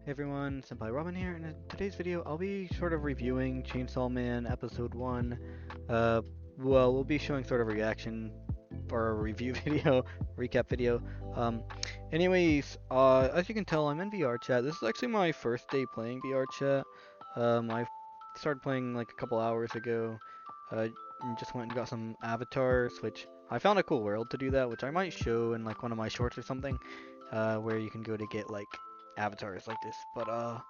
Hey everyone, Senpai Robyn here, and in today's video I'll be sort of reviewing Chainsaw Man Episode 1. Uh, we'll be showing sort of a reaction or a review video, recap video. Um, as you can tell, I'm in VR chat. This is actually my first day playing VR chat. I started playing like a couple hours ago. And just went and got some avatars, which I found a cool world to do that, which I might show in like one of my shorts or something, where you can go to get like avatars like this. But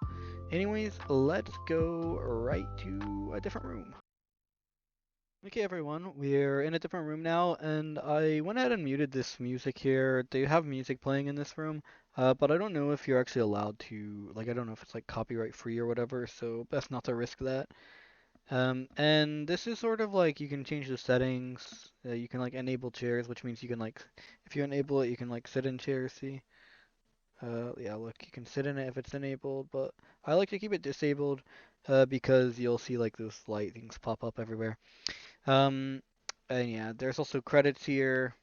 anyways, let's go right to a different room. Okay, everyone, we're in a different room now, and I went ahead and muted this music here. They have music playing in this room, but I don't know if you're actually allowed to, like, I don't know if it's like copyright free or whatever, so best not to risk that. And this is sort of like you can change the settings. You can like enable chairs, which means you can like, if you enable it, you can like sit in chairs. See? Yeah, look, you can sit in it if it's enabled, but I like to keep it disabled, because you'll see like those light things pop up everywhere. Um, and yeah, there's also credits here,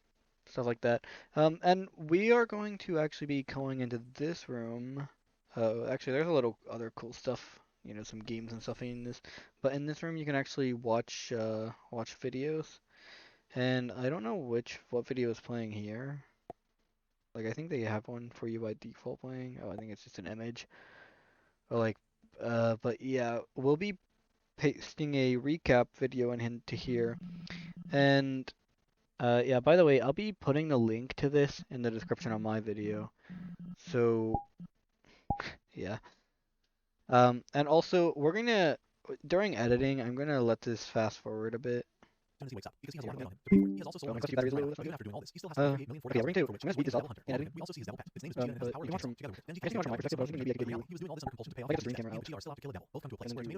stuff like that. And we are going to actually be going into this room. Actually, there's a little other cool stuff, some games and stuff in this. But in this room, you can actually watch videos. And I don't know what video is playing here. Like, I think they have one for you by default playing. Oh, I think it's just an image. Or like, but yeah, we'll be pasting a recap video into here. And yeah, by the way, I'll be putting the link to this in the description of my video. So, yeah. And also, during editing, I'm gonna let this fast forward a bit. Soon as he wakes up, because he has a Here, lot of look. debt on him to pay for it, he has also Oh, sold my one of clutch his battery's a favorite little But slow. even after doing all this, he still has to pay $38 million for Okay, the we're going house, to for which I'm gonna speed this he's up devil hunter. in editing. We also see his devil pet. Its name is Vegeta and it has But the power if of you want chainsaw. some, Together with Denji I think kills you want Vegeta from my with perspective, his I was thinking maybe I could give But you yeah, he was doing all this under compulsion to pay off like all a his stream debts. camera He and out. Vegeta are still out to kill the devil, both come to a place And where then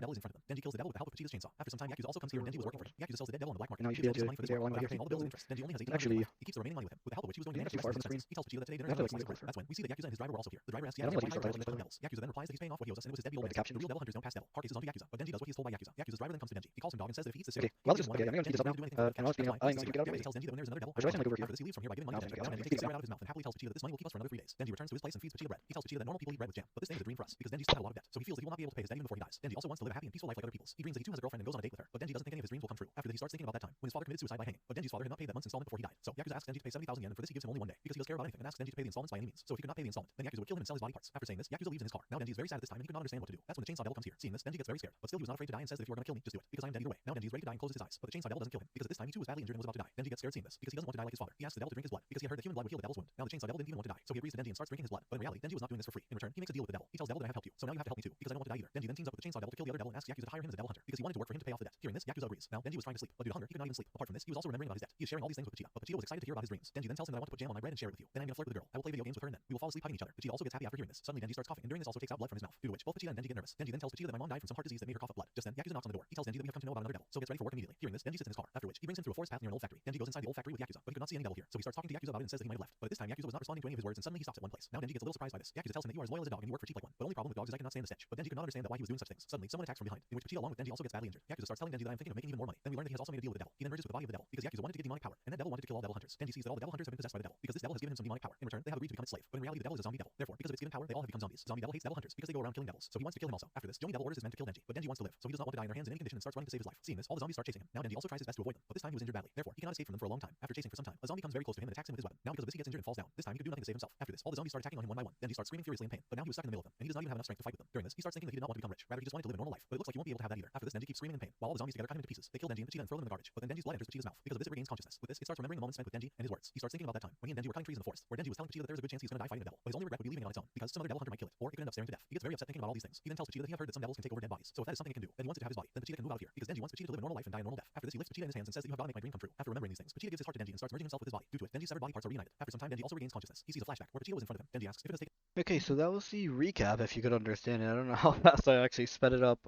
Denji kills the devil with the help of Vegeta's chainsaw. After some time, Yakuza also comes here and Denji was working for him. Yakuza sells the dead devil on the black market. now you should be Vegeta able pays to his money for be this there work, while I'm but after actually paying all the bills and interest, Denji only has $8 actually, left. He keeps the remaining money with him, with the help of which he was going to you're manage too far his from the screen. expenses. He tells Vegeta that today dinner You is have to going like to move be closer. That's when we see that Yakuza and his driver were also here. The driver asks Yeah, I Yakuza don't if know he if you hires start the like this. devil devils. Yakuza then replies that he's paying off what he owes us, and it was his dead Like evil the devil. The captions. real devil hunter is on past devil. Card cases on to Yakuza, but Denji does what he is told by Yakuza. Yakuza's driver then comes to Denji. He calls him dog and says that if he eats the Okay, cereal, well, this is Denji okay. will do anything for the And I was cash. speeding up. Yakuza tells Denji that when there's another devil, Or should I send my Uber for you? after this, he leaves from here by giving money to Okay, Denji. I don't Denji know. takes the cereal out of his mouth and happily tells Vegeta that this money will keep us for another 3 days. Denji returns to his place and feeds Vegeta bread. He tells Vegeta that normal people eat bread with jam, but this thing is a dream for us because Denji still had a lot of debt, so he feels that he will not be able to pay his debt even before he dies. Denji also wants to live a happy and peaceful life like other people's. He dreams that he too has a girlfriend and goes on a date with her, but Denji doesn't think any of his dreams will come true. After this, he starts thinking about that time when his father committed suicide by hanging, but Denji's father had not paid that month's installment before he died. So Yakuza asks Denji to pay 70,000 yen, and for this he gives him only 1 day because he doesn't care about anything and asks Denji to pay the installments by any means. So if he could not pay the installment, then Yakuza would kill him and sell his body parts. After saying this, Yakuza leaves in his car. Now Denji is very sad at this time and he could not understand what to do. That's when the chainsaw devil comes here. Seeing this, Denji gets very scared, but still he was not afraid to die and says that if you are going to kill me, just do it because I am dead either way. Now Denji is ready to die and closes his eyes, but the chainsaw devil doesn't kill him because at this time he too was badly injured and was about to die. Denji gets scared seeing this because he doesn't want to die like his father. He asks the devil to drink his blood because he had heard that human blood would heal the devil's wound. Now the chainsaw devil didn't even want to die, so he agrees to Denji and starts drinking his blood. But in reality, Denji was not doing this for free. In return, he makes a deal with the devil. He tells devil that I have helped you, so now you have to help me too because I don't want to die either. Denji then teams up with the chainsaw devil to kill the other devil and asks Yakuza to hire him as a devil hunter because he wanted to work for him to pay off the debt. Hearing this, Yakuza agrees. Now Denji was trying to sleep, but due to hunger, he could not even sleep. Apart from this, he was also remembering about his debt. He is sharing all these things with Vegeta, but Vegeta was excited to hear about his dreams. Denji then tells him that I want to put jam on my bread and share it with you. Then I'm gonna flirt with the girl. I will play video games with her and then we will fall asleep hugging each other. Vegeta also gets happy after hearing this. Suddenly Denji starts coughing and during this also takes out blood from his mouth, due to which both Vegeta and Denji get nervous. Denji then tells Vegeta that my mom died from some heart disease that made her cough up blood. Just then, Yakuza knocks on the door. He tells Denji that we have come to know about another devil, so gets ready for work immediately. Hearing this, Denji sits in his car, after which he brings him through a forest path near an old factory. Denji goes inside the old factory with Yakuza, but he could not see any devil here, so he starts talking to Yakuza about it and says that he might have left. But at this time, Yakuza was not responding to any of his words and suddenly he stops at one place. Now Denji gets a little surprised by this. Yakuza tells him that you are as loyal as a dog and you work for cheap like one. But only problem with dogs is I cannot stand the stench. But Denji could not understand that why he was doing such things. Suddenly, someone attacks from behind, in which Vegeta along with Denji also gets badly injured. Yakuza starts telling Denji that I'm thinking of making even more money. Then we learn that he has also made a deal with the devil. He then merges with the body of the devil because Yakuza wanted to get demonic power, and that devil wanted to kill all devil hunters. Denji sees that all the devil hunters have been possessed by the devil because this devil has given him some demonic power. In return, they have agreed to become its slave. But in reality, the devil is a zombie devil. Therefore, because of its given power, they all have become zombies. Zombie devil hates devil hunters because they go around killing devils. So he wants to kill him also. After this, Jonin devil orders his men to kill Denji, but Denji wants to live, so he does not want to die in their hands in any condition and starts running to save his life. Seeing this, all the zombies start chasing him. Now Denji also tries his best to avoid them, but this time he was injured badly. Therefore, he cannot escape from them for a long time. After chasing for some time, a zombie comes very close to him and attacks him with his weapon. Now because of this, he gets injured and falls down. This time he could do nothing to save himself. After this, all the zombies start attacking on him one by one. Denji starts screaming furiously in pain, but now he was stuck in the middle of them, and he does not even have enough strength to fight with them. During this, he starts thinking that he did not want to become rich. Rather, he just wanted to live a normal life. But it looks like he won't be able to have that either. After this, Denji keeps screaming in pain, while all the zombies together cut him into pieces. They kill Denji and Vegeta and throw them in the garbage. But then Denji's blood enters Vegeta's mouth. Because of this, it regains consciousness. With this, it starts remembering the moments spent with Denji and his words. He starts thinking about that time when he and Denji were cutting trees in the forest, where Denji was telling Vegeta that there's a good chance he's going to die fighting the devil, but his only regret would be leaving it on its own because some other devil hunter might kill it, or it could end up staring to death. He gets very upset thinking about all these things. He then tells Vegeta that he have heard that some devils can take over dead bodies. So if that is something it can do, then he wants it to have his body. Then Vegeta can move out of here because Denji wants Vegeta to live a normal life and die a normal death. After this, he lifts Vegeta in his hands and says that you have got to make my dream come true. After remembering these things, Vegeta gives his heart to Denji and starts merging himself with his body. Due to it, Denji's severed body parts are reunited. After some time, Denji also regains consciousness. He sees a flashback where Vegeta was in front of him. Denji asks if it has taken. Okay, so that was the recap, if you could understand it. I don't know how fast I actually sped it up.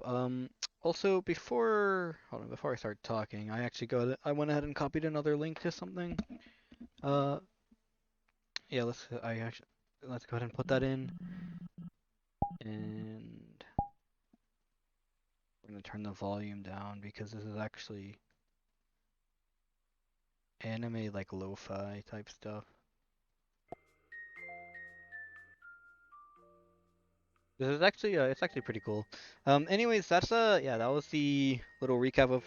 Also, before I start talking, I went ahead and copied another link to something. Uh, yeah, let's go ahead and put that in, and we're gonna turn the volume down because this is actually anime like lo-fi type stuff. This is actually it's actually pretty cool. Anyways, that's yeah, that was the little recap of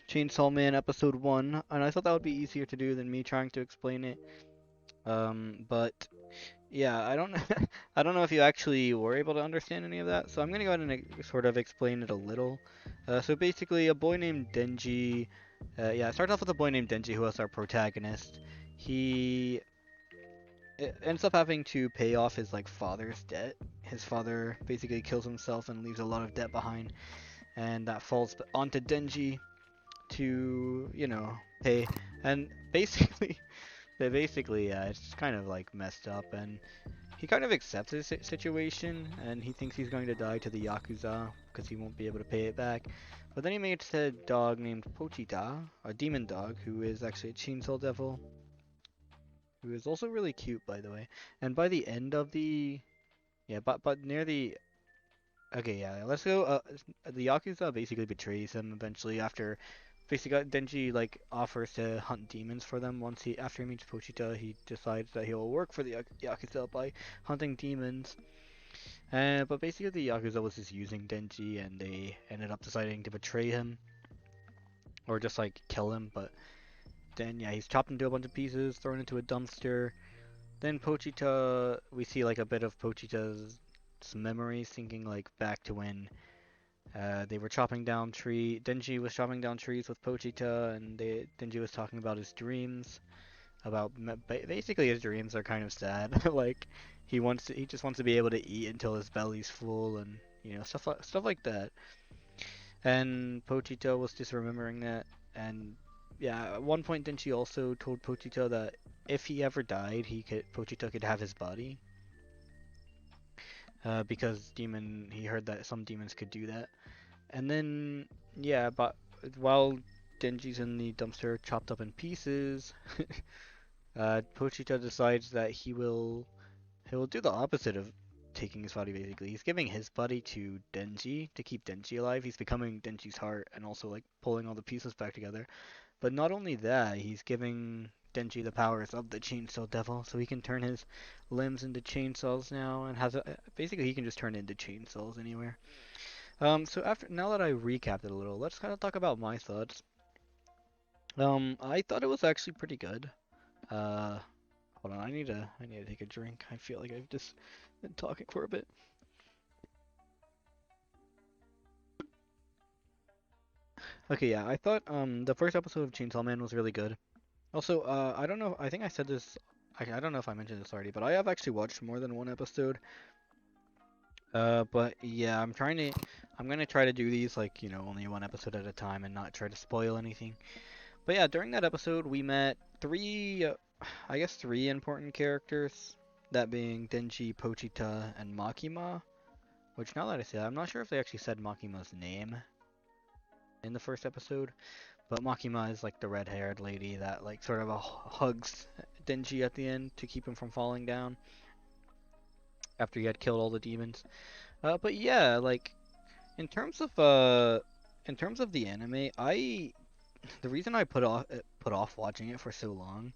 Chainsaw Man episode 1, and I thought that would be easier to do than me trying to explain it. But yeah, I don't I don't know if you actually were able to understand any of that, so I'm gonna go ahead and sort of explain it a little. So basically, a boy named Denji, yeah, it starts off with a boy named Denji who is our protagonist. He ends up having to pay off his like father's debt. His father basically kills himself and leaves a lot of debt behind, and that falls onto Denji to, you know, pay. And basically, it's kind of like messed up, and he kind of accepts his situation, and he thinks he's going to die to the Yakuza because he won't be able to pay it back. But then he meets a dog named Pochita, a demon dog, who is actually a chainsaw devil, who is also really cute, by the way. And by the end of the, yeah, but near the, okay, yeah, let's go. The Yakuza basically betrays him eventually after. Basically, Denji like offers to hunt demons for them. Once he after he meets Pochita, he decides that he'll work for the Yakuza by hunting demons. But basically, the Yakuza was just using Denji, and they ended up deciding to betray him or just like kill him. But then, yeah, he's chopped into a bunch of pieces, thrown into a dumpster. Then Pochita, we see like a bit of Pochita's memories, thinking like back to when they were chopping down tree. Denji was chopping down trees with Pochita, and Denji was talking about his dreams. About basically his dreams are kind of sad. Like he just wants to be able to eat until his belly's full, and you know stuff like that. And Pochita was just remembering that, and yeah, at one point Denji also told Pochita that if he ever died, Pochita could have his body. Because he heard that some demons could do that. And then, yeah, but while Denji's in the dumpster chopped up in pieces, Pochita decides that he will do the opposite of taking his body. Basically, he's giving his body to Denji to keep Denji alive. He's becoming Denji's heart and also like pulling all the pieces back together. But not only that, he's giving Denji the powers of the Chainsaw Devil, so he can turn his limbs into chainsaws now, and basically he can just turn into chainsaws anywhere. So now that I recapped it a little, let's kind of talk about my thoughts. I thought it was actually pretty good. Uh, Hold on, I need to take a drink. I feel like I've just been talking for a bit. Okay, yeah, I thought the first episode of Chainsaw Man was really good. Also, I don't know, I think I said this, I don't know if I mentioned this already, but I have actually watched more than one episode. But yeah, I'm gonna try to do these like, you know, only one episode at a time and not try to spoil anything. But yeah, during that episode, we met I guess three important characters, that being Denji, Pochita, and Makima. Which now that I say that, I'm not sure if they actually said Makima's name in the first episode, but Makima is like the red-haired lady that like sort of hugs Denji at the end to keep him from falling down after he had killed all the demons. But yeah, like in terms of the anime, the reason I put off watching it for so long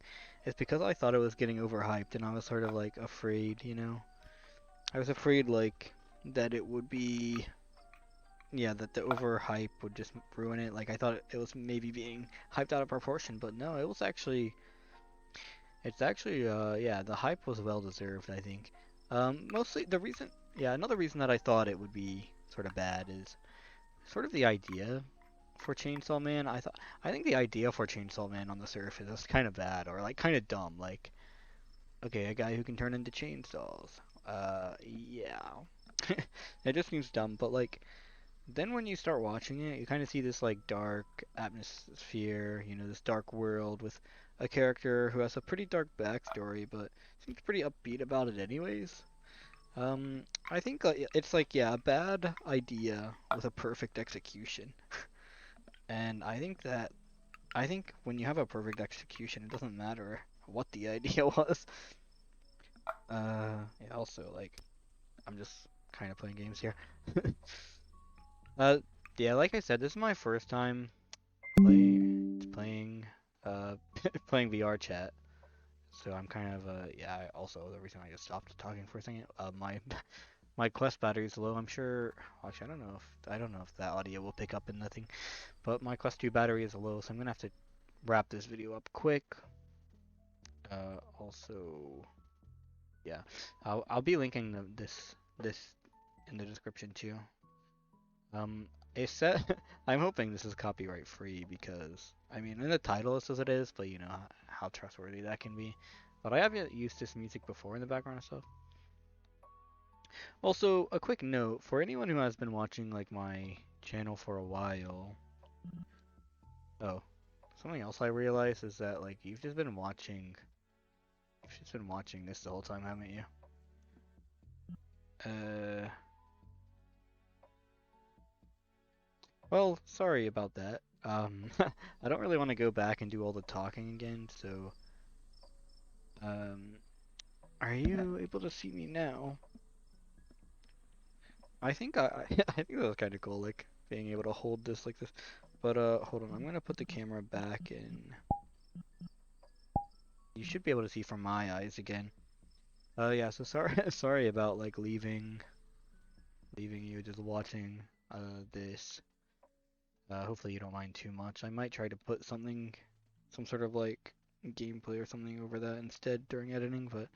is because I thought it was getting overhyped, and I was sort of like afraid, you know. I was afraid like that it would be, yeah, that the overhype would just ruin it. Like I thought it was maybe being hyped out of proportion, but no, it's actually yeah, the hype was well deserved, I think. Mostly yeah, another reason that I thought it would be sort of bad is sort of the idea for Chainsaw Man. I think the idea for Chainsaw Man on the surface is kind of bad, or like kind of dumb. Like, okay, a guy who can turn into chainsaws. Yeah. It just seems dumb, but like then when you start watching it, you kind of see this like dark atmosphere, you know, this dark world with a character who has a pretty dark backstory, but seems pretty upbeat about it anyways. I think it's like, yeah, a bad idea with a perfect execution. And I think when you have a perfect execution, it doesn't matter what the idea was. Yeah, also like I'm just kind of playing games here. uh, yeah, like I said, this is my first time playing playing VR chat. So I'm kind of yeah. Also, the reason I just stopped talking for a second, my my Quest battery is low. I'm sure. Actually, I don't know if that audio will pick up in nothing. But my Quest 2 battery is low, so I'm gonna have to wrap this video up quick. Also, yeah, I'll be linking this in the description too. Um, it said I'm hoping this is copyright free because I mean in the title it says it is, but you know how trustworthy that can be. But I have used this music before in the background and stuff. Also, a quick note for anyone who has been watching like my channel for a while. Oh, something else I realized is that like you've just been watching this the whole time, haven't you? Uh, well, sorry about that. I don't really want to go back and do all the talking again, so um, are you able to see me now? I think I think that was kind of cool, like being able to hold this like this. But hold on, I'm gonna put the camera back in. You should be able to see from my eyes again. Yeah, so sorry sorry about like leaving you just watching this. Hopefully you don't mind too much. I might try to put some sort of like gameplay or something over that instead during editing, but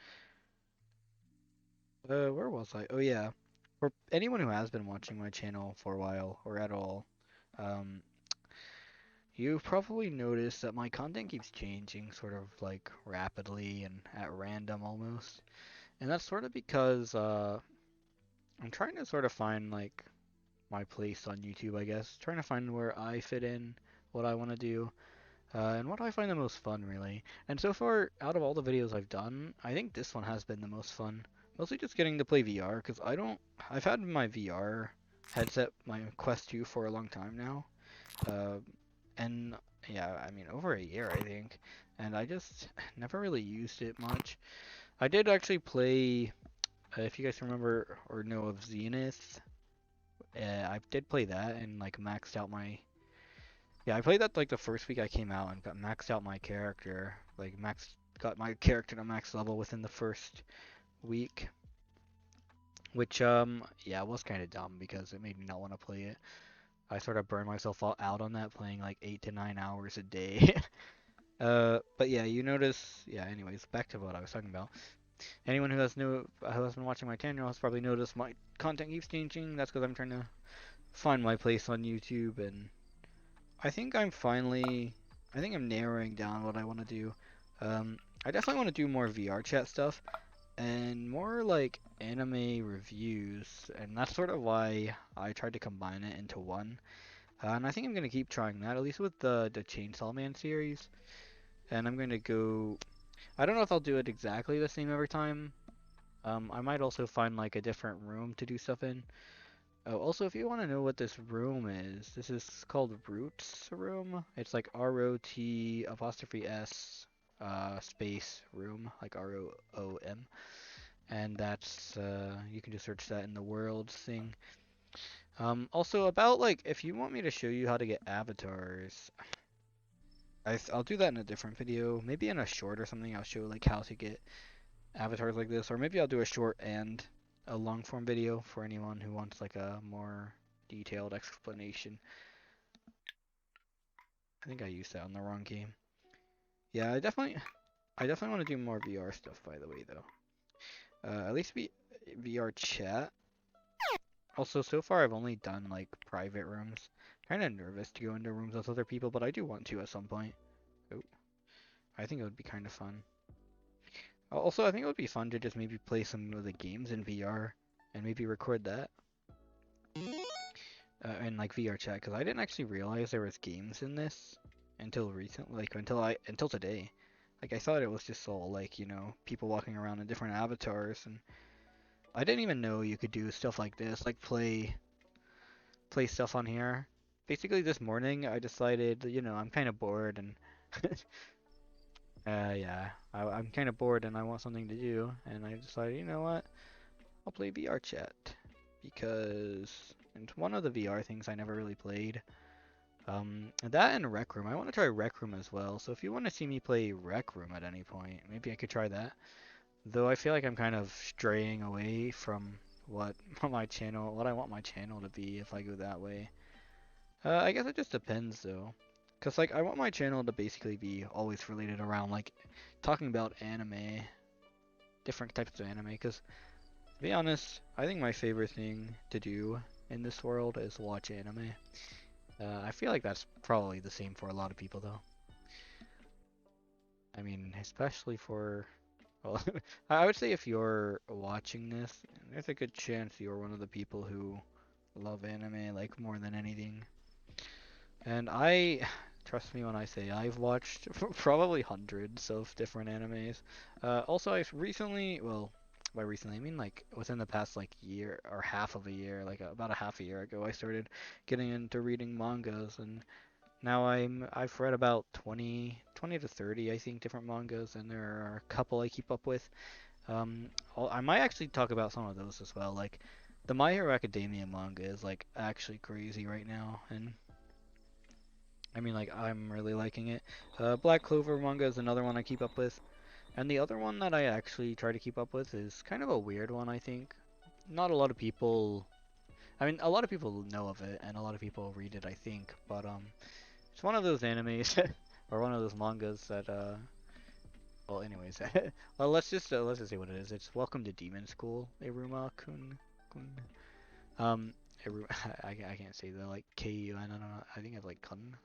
where was I? Oh yeah. For anyone who has been watching my channel for a while or at all, um, you've probably noticed that my content keeps changing sort of like rapidly and at random almost. And that's sort of because I'm trying to sort of find like my place on YouTube, I guess. Trying to find where I fit in, what I want to do, and what do I find the most fun, really. And so far, out of all the videos I've done, I think this one has been the most fun. Mostly just getting to play VR, because I've had my VR headset, my Quest 2, for a long time now. Uh, and yeah, I mean, over a year, I think. And I just never really used it much. I did actually play, if you guys remember or know of Zenith, I did play that and like maxed out my. Yeah, I played that like the first week I came out and got maxed out my character. Like got my character to max level within the first week. Which yeah, was kind of dumb because it made me not want to play it. I sort of burned myself out on that playing like 8 to 9 hours a day. But yeah, you notice. Yeah, anyways, back to what I was talking about. Anyone who has been watching my channel has probably noticed my content keeps changing. That's because I'm trying to find my place on YouTube, and I think I think I'm narrowing down what I want to do. I definitely want to do more VR chat stuff and more like anime reviews, and that's sort of why I tried to combine it into one. And I think I'm gonna keep trying that, at least with the Chainsaw Man series. And I'm gonna go. I don't know if I'll do it exactly the same every time. I might also find like a different room to do stuff in. Oh, also, if you want to know what this room is, this is called Roots Room. It's like ROT apostrophe S space room, like ROOM. And that's, you can just search that in the worlds thing. Also, about like, if you want me to show you how to get avatars, I'll do that in a different video. Maybe in a short or something, I'll show like how to get avatars like this, or maybe I'll do a short and a long form video for anyone who wants like a more detailed explanation. I think I used that on the wrong game. Yeah, I definitely want to do more VR stuff, by the way, though. At least VR chat. Also, so far I've only done like private rooms. Kind of nervous to go into rooms with other people, but I do want to at some point. Oh, I think it would be kind of fun. Also, I think it would be fun to just maybe play some of the games in VR and maybe record that. In like VR chat, because I didn't actually realize there was games in this until recently, like until today. Like I thought it was just all like, you know, people walking around in different avatars, and I didn't even know you could do stuff like this, like play stuff on here. Basically this morning I decided, you know, I'm kind of bored and yeah, I'm kind of bored and I want something to do, and I decided, you know what? I'll play VR chat because it's one of the VR things I never really played. That and Rec Room. I want to try Rec Room as well. So if you want to see me play Rec Room at any point, maybe I could try that. Though I feel like I'm kind of straying away from what what I want my channel to be if I go that way. I guess it just depends though. Cause like I want my channel to basically be always related around like talking about anime, different types of anime. Cause to be honest, I think my favorite thing to do in this world is watch anime. I feel like that's probably the same for a lot of people though. I mean, especially for, well, I would say if you're watching this, there's a good chance you're one of the people who love anime like more than anything. And trust me when I say I've watched probably hundreds of different animes. Also, I've recently, well, by recently I mean like within the past like year or half of a year, like about a half a year ago, I started getting into reading mangas, and now I've read about 20 to 30 I think different mangas, and there are a couple I keep up with. I might actually talk about some of those as well. Like the My Hero Academia manga is like actually crazy right now, and I mean like I'm really liking it. Black Clover manga is another one I keep up with, and the other one that I actually try to keep up with is kind of a weird one I think. Not a lot of people. I mean, a lot of people know of it, and a lot of people read it, I think. But it's one of those animes or one of those mangas that well, anyways, well, let's just say what it is. It's Welcome to Demon School, Iruma Kun. Um, I can't say the like Kun. I don't know. I think I've like Kun.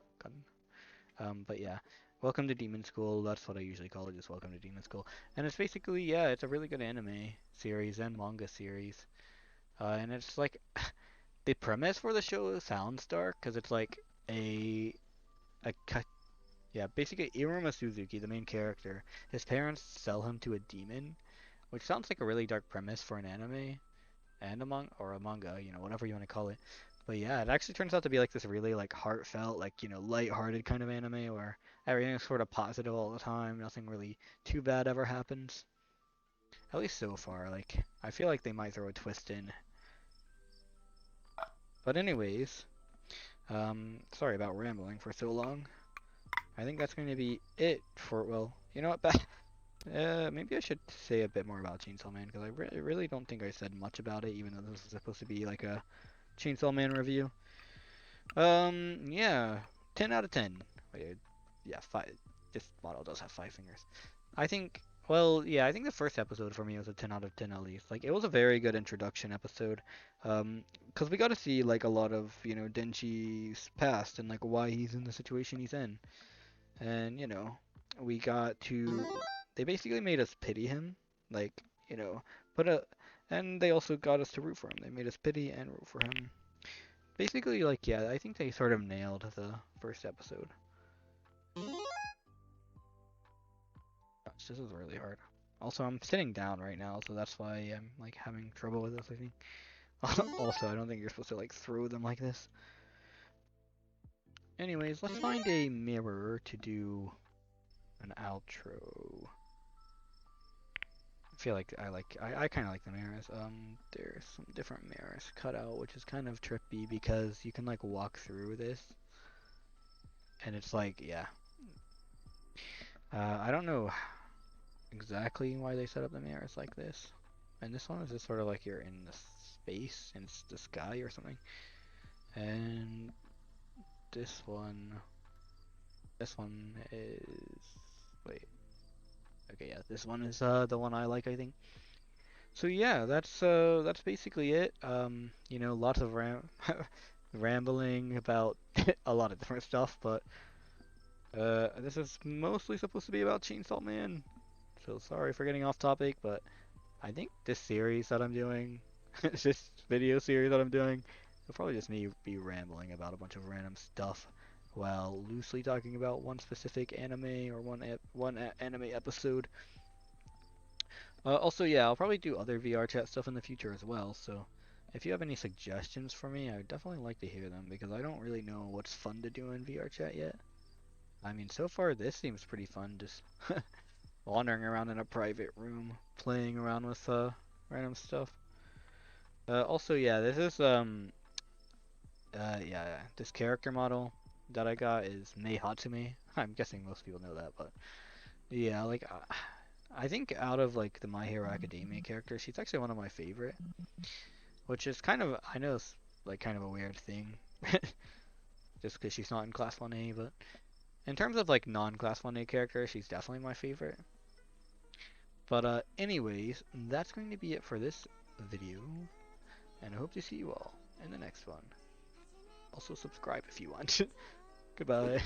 But yeah, Welcome to Demon School. That's what I usually call it. Just Welcome to Demon School. And it's basically yeah, it's a really good anime series and manga series. And it's like the premise for the show sounds dark because it's like a yeah, basically Iruma Suzuki, the main character, his parents sell him to a demon, which sounds like a really dark premise for an anime and a manga, whatever you want to call it. But yeah, it actually turns out to be like this really like heartfelt, like, light-hearted kind of anime where everything's sort of positive all the time, nothing really too bad ever happens. At least so far, like I feel like they might throw a twist in. But anyways, sorry about rambling for so long. I think that's going to be it for, well, you know what, maybe I should say a bit more about Chainsaw Man, because I really don't think I said much about it, even though this is supposed to be like a Chainsaw Man review. Yeah, 10 out of 10. Wait, yeah, 5. This model does have 5 fingers. I think, well, yeah, I think the first episode for me was a 10 out of 10 at least. Like, it was a very good introduction episode, because we got to see, like, a lot of, Denji's past and, like, why he's in the situation he's in. And, we got to, they basically made us pity him, like, you know, but and they also got us to root for him. They made us pity and root for him. Basically, like, yeah, I think they sort of nailed the first episode. Gosh, this is really hard. Also, I'm sitting down right now, so that's why I'm, like, having trouble with this, I think. Also, I don't think you're supposed to, like, throw them like this. Anyways, let's find a mirror to do an outro. I feel like I kind of like the mirrors. There's some different mirrors cut out, which is kind of trippy because you can like walk through this, and it's like, yeah. I don't know exactly why they set up the mirrors like this. And this one is just sort of like you're in the space, in the sky or something. And this one is, wait, okay, yeah, this one is the one I like, I think. So yeah, that's basically it. Lots of rambling about a lot of different stuff, but this is mostly supposed to be about Chainsaw Man. So sorry for getting off topic, but I think this series that I'm doing, this video series that I'm doing, will probably just me be rambling about a bunch of random stuff while loosely talking about one specific anime or one anime episode. Also, yeah, I'll probably do other VR chat stuff in the future as well, so if you have any suggestions for me, I would definitely like to hear them, because I don't really know what's fun to do in VR chat yet. I mean, so far this seems pretty fun, just wandering around in a private room, playing around with random stuff. Also, yeah, this is yeah, this character model. that I got is Mei Hatsume. I'm guessing most people know that, but yeah, like I think out of like the My Hero Academia characters, she's actually one of my favorite, which is kind of, I know it's like kind of a weird thing, just because she's not in Class 1A, but in terms of like non-Class 1A characters, she's definitely my favorite. But anyways, that's going to be it for this video, and I hope to see you all in the next one. Also subscribe if you want. Goodbye.